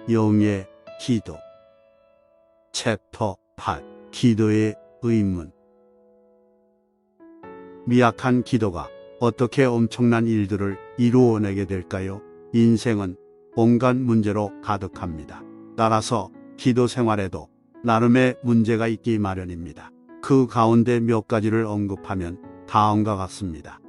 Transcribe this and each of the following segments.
영의 기도. 챕터 8. 기도의 의문. 미약한 기도가 어떻게 엄청난 일들을 이루어내게 될까요? 인생은 온갖 문제로 가득합니다. 따라서 기도 생활에도 나름의 문제가 있기 마련입니다. 그 가운데 몇 가지를 언급하면 다음과 같습니다.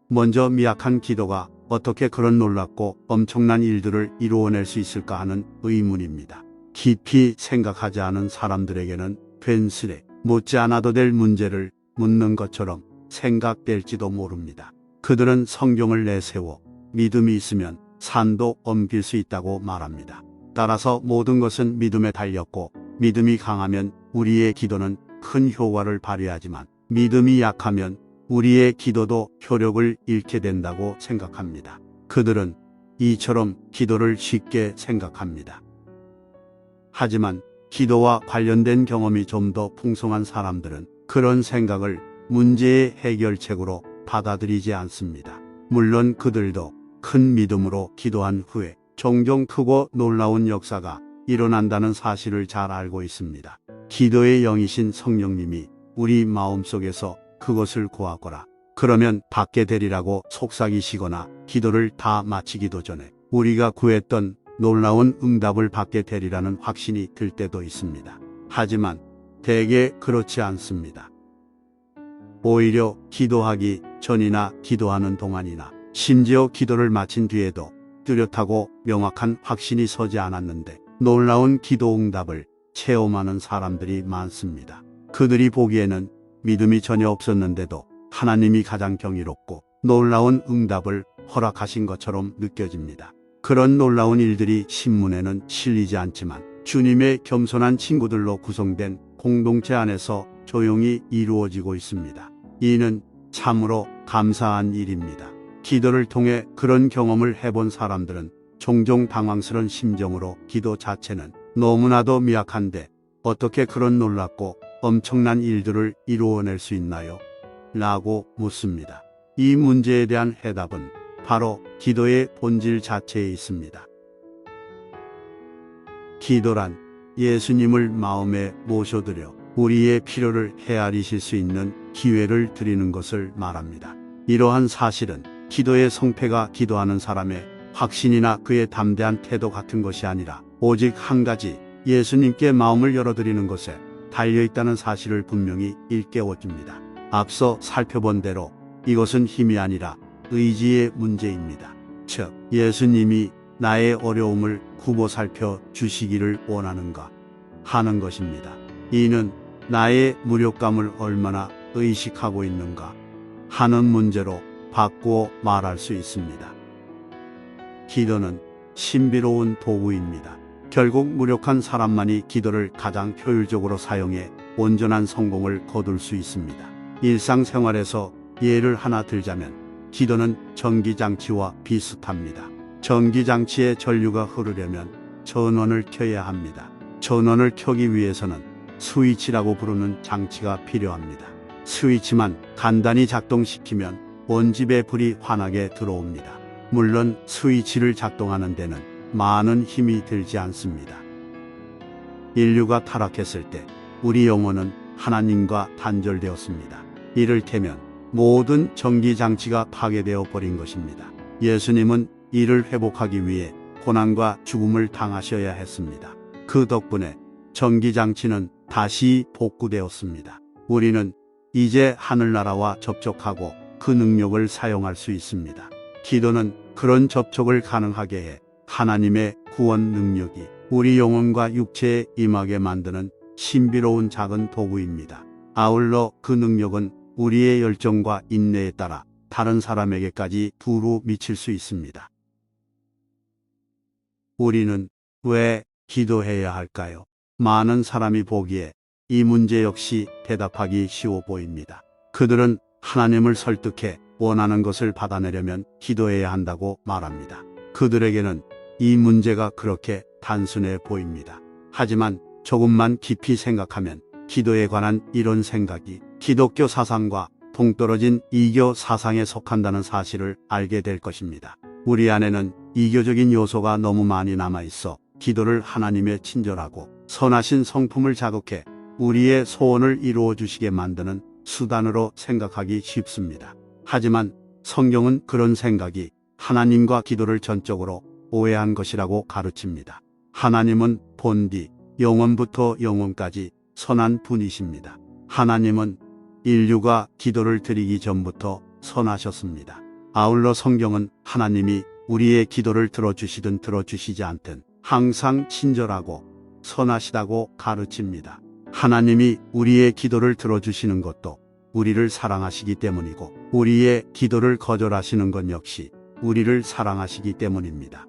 먼저 미약한 기도가 어떻게 그런 놀랍고 엄청난 일들을 이루어낼 수 있을까 하는 의문입니다. 깊이 생각하지 않은 사람들에게는 괜스레 묻지 않아도 될 문제를 묻는 것처럼 생각될지도 모릅니다. 그들은 성경을 내세워 믿음이 있으면 산도 옮길 수 있다고 말합니다. 따라서 모든 것은 믿음에 달렸고 믿음이 강하면 우리의 기도는 큰 효과를 발휘하지만 믿음이 약하면 우리의 기도도 효력을 잃게 된다고 생각합니다. 그들은 이처럼 기도를 쉽게 생각합니다. 하지만 기도와 관련된 경험이 좀 더 풍성한 사람들은 그런 생각을 문제의 해결책으로 받아들이지 않습니다. 물론 그들도 큰 믿음으로 기도한 후에 종종 크고 놀라운 역사가 일어난다는 사실을 잘 알고 있습니다. 기도의 영이신 성령님이 우리 마음속에서 그것을 구하거라. 그러면 받게 되리라고 속삭이시거나 기도를 다 마치기도 전에 우리가 구했던 놀라운 응답을 받게 되리라는 확신이 들 때도 있습니다. 하지만 대개 그렇지 않습니다. 오히려 기도하기 전이나 기도하는 동안이나 심지어 기도를 마친 뒤에도 뚜렷하고 명확한 확신이 서지 않았는데 놀라운 기도 응답을 체험하는 사람들이 많습니다. 그들이 보기에는 믿음이 전혀 없었는데도 하나님이 가장 경이롭고 놀라운 응답을 허락하신 것처럼 느껴집니다. 그런 놀라운 일들이 신문에는 실리지 않지만 주님의 겸손한 친구들로 구성된 공동체 안에서 조용히 이루어지고 있습니다. 이는 참으로 감사한 일입니다. 기도를 통해 그런 경험을 해본 사람들은 종종 당황스러운 심정으로 기도 자체는 너무나도 미약한데 어떻게 그런 놀랍고 엄청난 일들을 이루어낼 수 있나요? 라고 묻습니다. 이 문제에 대한 해답은 바로 기도의 본질 자체에 있습니다. 기도란 예수님을 마음에 모셔드려 우리의 필요를 헤아리실 수 있는 기회를 드리는 것을 말합니다. 이러한 사실은 기도의 성패가 기도하는 사람의 확신이나 그의 담대한 태도 같은 것이 아니라 오직 한 가지 예수님께 마음을 열어드리는 것에 달려있다는 사실을 분명히 일깨워줍니다. 앞서 살펴본 대로 이것은 힘이 아니라 의지의 문제입니다. 즉 예수님이 나의 어려움을 굽어 살펴 주시기를 원하는가 하는 것입니다. 이는 나의 무력감을 얼마나 의식하고 있는가 하는 문제로 바꾸어 말할 수 있습니다. 기도는 신비로운 도구입니다. 결국 무력한 사람만이 기도를 가장 효율적으로 사용해 온전한 성공을 거둘 수 있습니다. 일상생활에서 예를 하나 들자면 기도는 전기장치와 비슷합니다. 전기장치에 전류가 흐르려면 전원을 켜야 합니다. 전원을 켜기 위해서는 스위치라고 부르는 장치가 필요합니다. 스위치만 간단히 작동시키면 온 집에 불이 환하게 들어옵니다. 물론 스위치를 작동하는 데는 많은 힘이 들지 않습니다. 인류가 타락했을 때 우리 영혼은 하나님과 단절되었습니다. 이를테면 모든 전기장치가 파괴되어 버린 것입니다. 예수님은 이를 회복하기 위해 고난과 죽음을 당하셔야 했습니다. 그 덕분에 전기장치는 다시 복구되었습니다. 우리는 이제 하늘나라와 접촉하고 그 능력을 사용할 수 있습니다. 기도는 그런 접촉을 가능하게 해 하나님의 구원 능력이 우리 영혼과 육체에 임하게 만드는 신비로운 작은 도구입니다. 아울러 그 능력은 우리의 열정과 인내에 따라 다른 사람에게까지 두루 미칠 수 있습니다. 우리는 왜 기도해야 할까요? 많은 사람이 보기에 이 문제 역시 대답하기 쉬워 보입니다. 그들은 하나님을 설득해 원하는 것을 받아내려면 기도해야 한다고 말합니다. 그들에게는 이 문제가 그렇게 단순해 보입니다. 하지만 조금만 깊이 생각하면 기도에 관한 이런 생각이 기독교 사상과 동떨어진 이교 사상에 속한다는 사실을 알게 될 것입니다. 우리 안에는 이교적인 요소가 너무 많이 남아있어 기도를 하나님의 친절하고 선하신 성품을 자극해 우리의 소원을 이루어 주시게 만드는 수단으로 생각하기 쉽습니다. 하지만 성경은 그런 생각이 하나님과 기도를 전적으로 오해한 것이라고 가르칩니다. 하나님은 본디 영원부터 영원까지 선한 분이십니다. 하나님은 인류가 기도를 드리기 전부터 선하셨습니다. 아울러 성경은 하나님이 우리의 기도를 들어주시든 들어주시지 않든 항상 친절하고 선하시다고 가르칩니다. 하나님이 우리의 기도를 들어주시는 것도 우리를 사랑하시기 때문이고 우리의 기도를 거절하시는 것 역시 우리를 사랑하시기 때문입니다.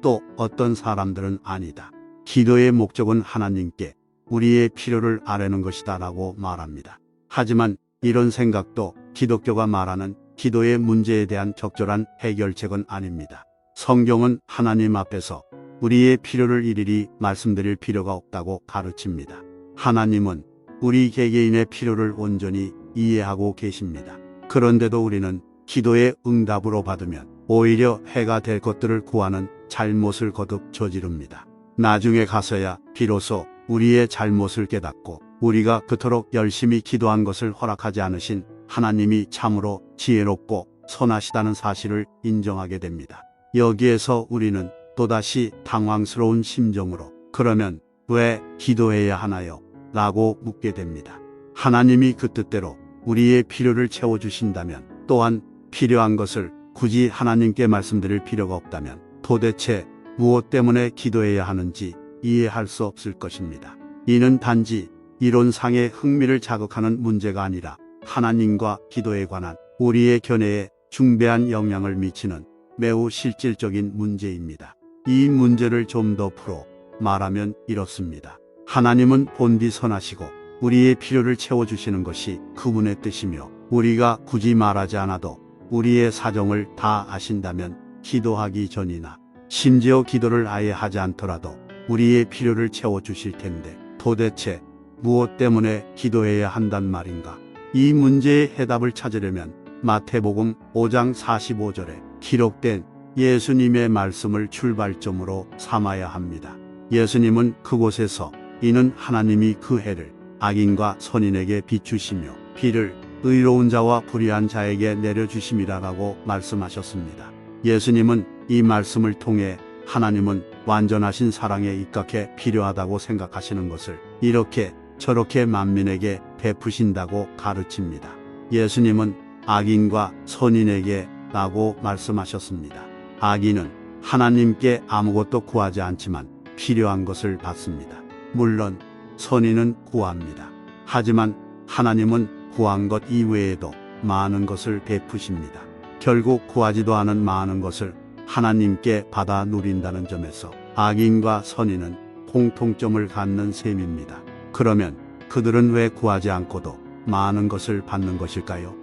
또 어떤 사람들은 아니다. 기도의 목적은 하나님께 우리의 필요를 아뢰는 것이다 라고 말합니다. 하지만 이런 생각도 기독교가 말하는 기도의 문제에 대한 적절한 해결책은 아닙니다. 성경은 하나님 앞에서 우리의 필요를 일일이 말씀드릴 필요가 없다고 가르칩니다. 하나님은 우리 개개인의 필요를 온전히 이해하고 계십니다. 그런데도 우리는 기도의 응답으로 받으면 오히려 해가 될 것들을 구하는 잘못을 거듭 저지릅니다. 나중에 가서야 비로소 우리의 잘못을 깨닫고 우리가 그토록 열심히 기도한 것을 허락하지 않으신 하나님이 참으로 지혜롭고 선하시다는 사실을 인정하게 됩니다. 여기에서 우리는 또다시 당황스러운 심정으로 그러면 왜 기도해야 하나요? 라고 묻게 됩니다. 하나님이 그 뜻대로 우리의 필요를 채워주신다면 또한 필요한 것을 굳이 하나님께 말씀드릴 필요가 없다면 도대체 무엇 때문에 기도해야 하는지 이해할 수 없을 것입니다. 이는 단지 이론상의 흥미를 자극하는 문제가 아니라 하나님과 기도에 관한 우리의 견해에 중대한 영향을 미치는 매우 실질적인 문제입니다. 이 문제를 좀 더 풀어 말하면 이렇습니다. 하나님은 본디 선하시고 우리의 필요를 채워주시는 것이 그분의 뜻이며 우리가 굳이 말하지 않아도 우리의 사정을 다 아신다면 기도하기 전이나 심지어 기도를 아예 하지 않더라도 우리의 필요를 채워주실 텐데 도대체 무엇 때문에 기도해야 한단 말인가? 이 문제의 해답을 찾으려면 마태복음 5장 45절에 기록된 예수님의 말씀을 출발점으로 삼아야 합니다. 예수님은 그곳에서 이는 하나님이 그 해를 악인과 선인에게 비추시며 비를 의로운 자와 불의한 자에게 내려주심이라라고 말씀하셨습니다. 예수님은 이 말씀을 통해 하나님은 완전하신 사랑에 입각해 필요하다고 생각하시는 것을 이렇게 저렇게 만민에게 베푸신다고 가르칩니다. 예수님은 악인과 선인에게 라고 말씀하셨습니다. 악인은 하나님께 아무것도 구하지 않지만 필요한 것을 받습니다. 물론 선인은 구합니다. 하지만 하나님은 구한 것 이외에도 많은 것을 베푸십니다. 결국 구하지도 않은 많은 것을 하나님께 받아 누린다는 점에서 악인과 선인은 공통점을 갖는 셈입니다. 그러면 그들은 왜 구하지 않고도 많은 것을 받는 것일까요?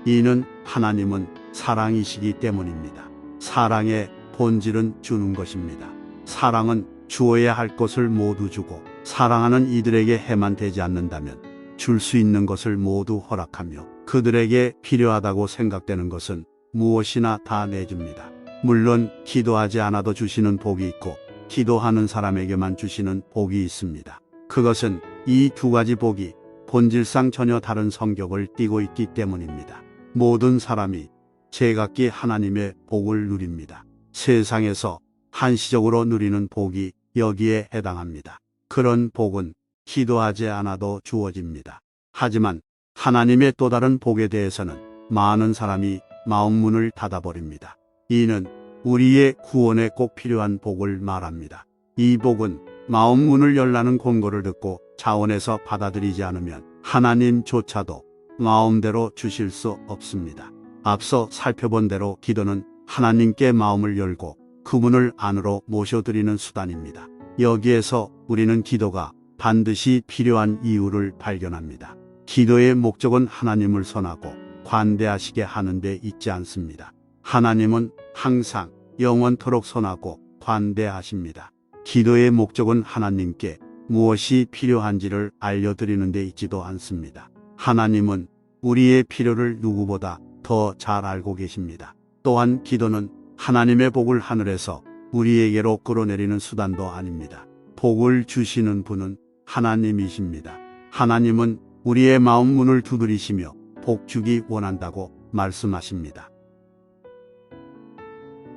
이는 하나님은 사랑이시기 때문입니다. 사랑의 본질은 주는 것입니다. 사랑은 주어야 할 것을 모두 주고 사랑하는 이들에게 해만 되지 않는다면 줄 수 있는 것을 모두 허락하며 그들에게 필요하다고 생각되는 것은 무엇이나 다 내줍니다. 물론 기도하지 않아도 주시는 복이 있고 기도하는 사람에게만 주시는 복이 있습니다. 그것은 이 두 가지 복이 본질상 전혀 다른 성격을 띠고 있기 때문입니다. 모든 사람이 제각기 하나님의 복을 누립니다. 세상에서 한시적으로 누리는 복이 여기에 해당합니다. 그런 복은 기도하지 않아도 주어집니다. 하지만 하나님의 또 다른 복에 대해서는 많은 사람이 마음문을 닫아버립니다. 이는 우리의 구원에 꼭 필요한 복을 말합니다. 이 복은 마음문을 열라는 권고를 듣고 자원해서 받아들이지 않으면 하나님조차도 마음대로 주실 수 없습니다. 앞서 살펴본 대로 기도는 하나님께 마음을 열고 그분을 안으로 모셔드리는 수단입니다. 여기에서 우리는 기도가 반드시 필요한 이유를 발견합니다. 기도의 목적은 하나님을 선하고 관대하시게 하는 데 있지 않습니다. 하나님은 항상 영원토록 선하고 관대하십니다. 기도의 목적은 하나님께 무엇이 필요한지를 알려드리는 데 있지도 않습니다. 하나님은 우리의 필요를 누구보다 더 잘 알고 계십니다. 또한 기도는 하나님의 복을 하늘에서 우리에게로 끌어내리는 수단도 아닙니다. 복을 주시는 분은 하나님이십니다. 하나님은 우리의 마음 문을 두드리시며 복 주기 원한다고 말씀하십니다.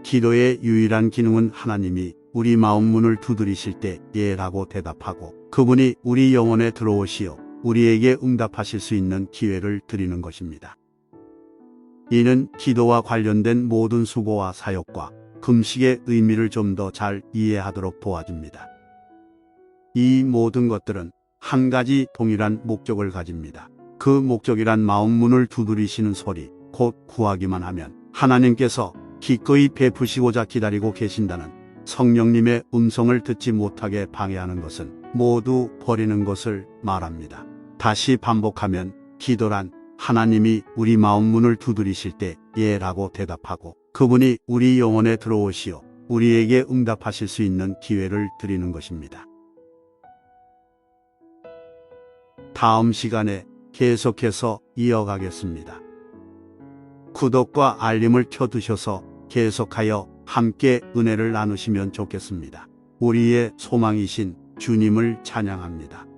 기도의 유일한 기능은 하나님이 우리 마음 문을 두드리실 때 예라고 대답하고 그분이 우리 영혼에 들어오시어 우리에게 응답하실 수 있는 기회를 드리는 것입니다. 이는 기도와 관련된 모든 수고와 사역과 금식의 의미를 좀 더 잘 이해하도록 도와줍니다. 이 모든 것들은 한 가지 동일한 목적을 가집니다. 그 목적이란 마음 문을 두드리시는 소리, 곧 구하기만 하면 하나님께서 기꺼이 베푸시고자 기다리고 계신다는 성령님의 음성을 듣지 못하게 방해하는 것은 모두 버리는 것을 말합니다. 다시 반복하면 기도란 하나님이 우리 마음 문을 두드리실 때 예라고 대답하고 그분이 우리 영혼에 들어오시어 우리에게 응답하실 수 있는 기회를 드리는 것입니다. 다음 시간에 계속해서 이어가겠습니다. 구독과 알림을 켜두셔서 계속하여 함께 은혜를 나누시면 좋겠습니다. 우리의 소망이신 주님을 찬양합니다.